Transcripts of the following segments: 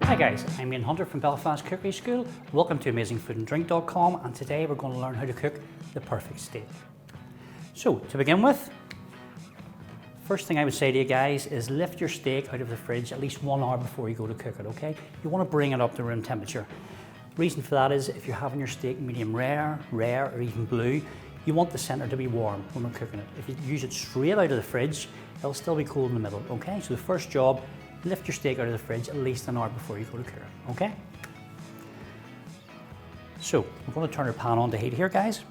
Hi guys, I'm Ian Hunter from Belfast Cookery School. Welcome to AmazingFoodAndDrink.com, and today we're going to learn how to cook the perfect steak. So to begin with, first thing I would say to you guys is lift your steak out of the fridge at least 1 hour before you go to cook it, okay? You want to bring it up to room temperature. Reason for that is if you're having your steak medium rare, or even blue, you want the center to be warm when we're cooking it. If you use it straight out of the fridge, it'll still be cold in the middle, okay? So the first job, lift your steak out of the fridge at least an hour before you go to cook it, okay? So I'm going to turn our pan on to heat here, guys.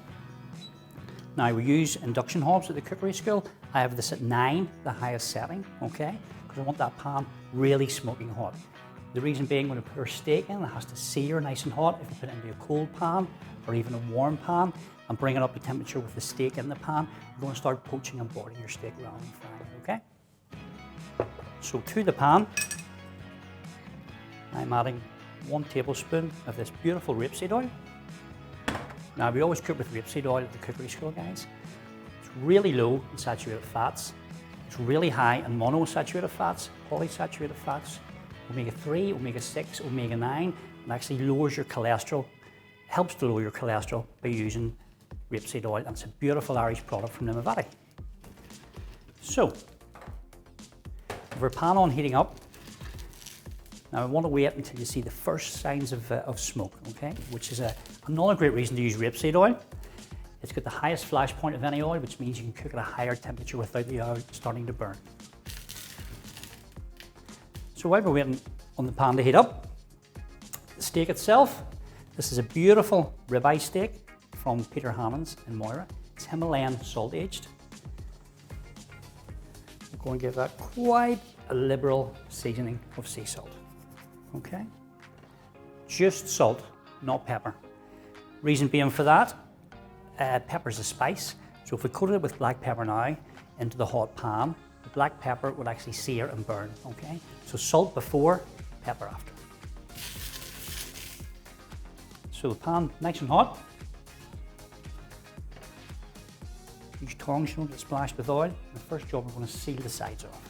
Now we use induction hobs at the cookery school. I have this at 9, the highest setting, okay? Because I want that pan really smoking hot. The reason being, when I put our steak in, it has to sear nice and hot. If you put it into a cold pan or even a warm pan and bring it up to temperature with the steak in the pan, you're going to start poaching and boiling your steak rather than frying, okay? So to the pan, I'm adding 1 tablespoon of this beautiful rapeseed oil. Now we always cook with rapeseed oil at the cookery school, guys. It's really low in saturated fats. It's really high in monosaturated fats, polysaturated fats, omega-3, omega-6, omega-9, and actually lowers your cholesterol, helps to lower your cholesterol by using rapeseed oil, and it's a beautiful Irish product from Limavady. So, with our pan on heating up, now I want to wait until you see the first signs of smoke, okay? Which is another great reason to use rapeseed oil. It's got the highest flash point of any oil, which means you can cook at a higher temperature without the oil starting to burn. So while we're waiting on the pan to heat up, the steak itself, this is a beautiful ribeye steak from Peter Hannan's in Moira. It's Himalayan salt aged. We're going to give that quite a liberal seasoning of sea salt. Okay, just salt, not pepper. Reason being for that, pepper's a spice. So if we coated it with black pepper now into the hot pan, the black pepper would actually sear and burn, okay? So salt before, pepper after. So the pan nice and hot. Use tongs, you don't get splashed with oil. The first job, we're going to seal the sides off.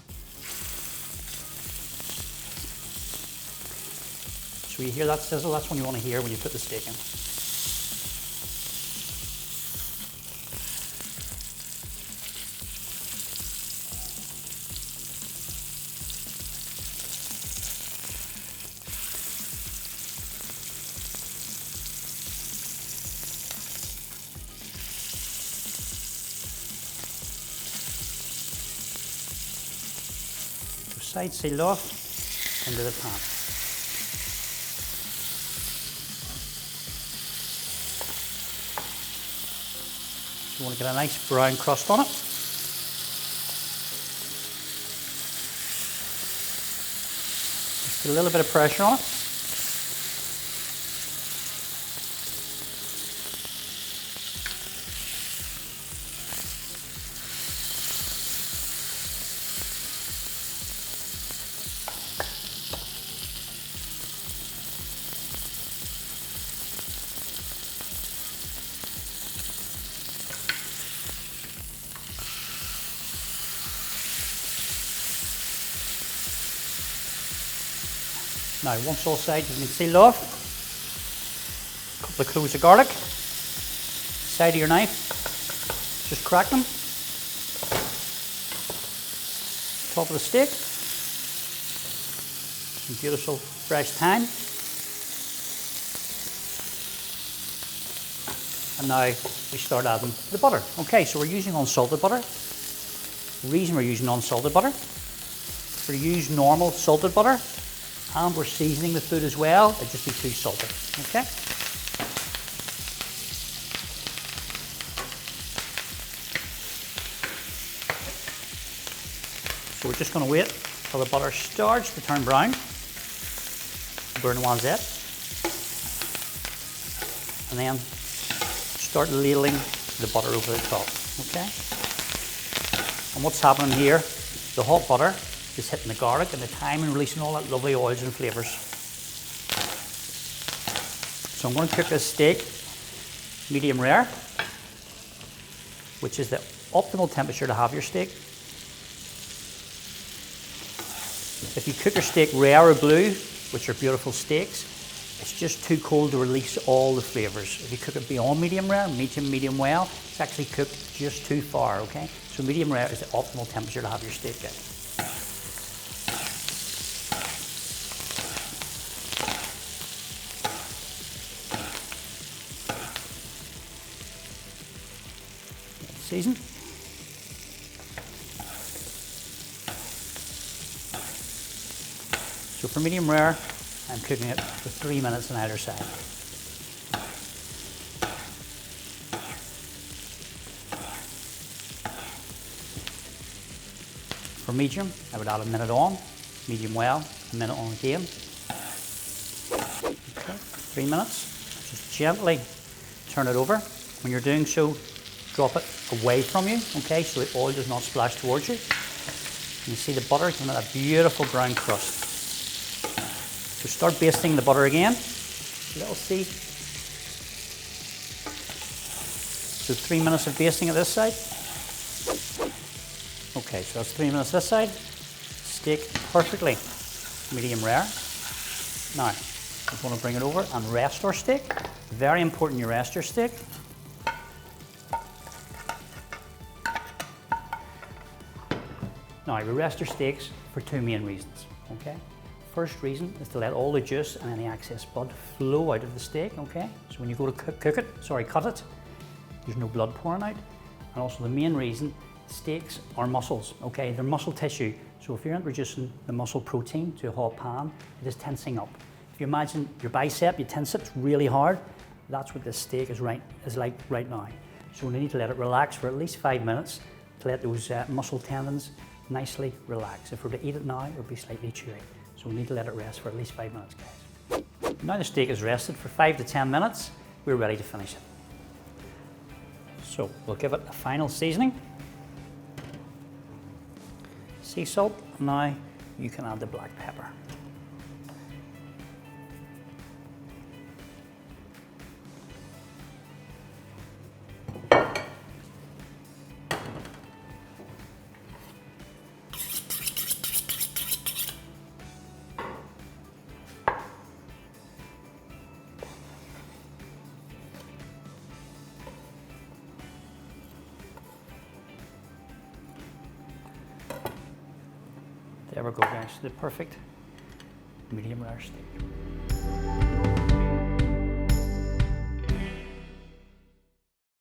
So you hear that sizzle? That's when you want to hear when you put the steak in. So side sealed off into the pan. You want to get a nice brown crust on it. Just a little bit of pressure on it. Now, once all sides have been sealed off, a couple of cloves of garlic, side of your knife, just crack them, top of the steak, some beautiful fresh thyme, and now we start adding the butter. Okay, so we're using unsalted butter. The reason we're using unsalted butter, if we use normal salted butter, and we're seasoning the food as well, it'd just be too salty, okay? So we're just going to wait till the butter starts to turn brown. Burn the noisette. And then start ladling the butter over the top, okay? And what's happening here, the hot butter is hitting the garlic and the thyme and releasing all that lovely oils and flavours. So I'm going to cook this steak medium rare, which is the optimal temperature to have your steak. If you cook your steak rare or blue, which are beautiful steaks. It's just too cold to release all the flavors. If you cook it beyond medium rare, medium well, it's actually cooked just too far, okay? So medium rare is the optimal temperature to have your steak at. Season. So for medium rare, I'm cooking it for 3 minutes on either side. For medium, I would add a minute on, medium well, a minute on again. Okay, 3 minutes. Just gently turn it over. When you're doing so, drop it away from you, okay, so the oil does not splash towards you. And you see the butter giving it a beautiful brown crust. So start basting the butter again. Little seed. So 3 minutes of basting at this side. Okay, so that's 3 minutes this side. Steak perfectly medium rare. Now, I want to bring it over and rest our steak. Very important you rest your steak. Now, we rest our steaks for two main reasons, okay? First reason is to let all the juice and any excess blood flow out of the steak, okay? So when you go to cut it, there's no blood pouring out. And also the main reason, steaks are muscles, okay? They're muscle tissue. So if you're introducing the muscle protein to a hot pan, it is tensing up. If you imagine your bicep, you tense it really hard, that's what this steak is like right now. So we need to let it relax for at least 5 minutes to let those muscle tendons nicely relax. If we're to eat it now, it'll be slightly chewy. So we need to let it rest for at least 5 minutes, guys. Now the steak is rested for 5 to 10 minutes, we're ready to finish it. So we'll give it a final seasoning. Sea salt. Now you can add the black pepper. There we go, guys, the perfect medium rare steak.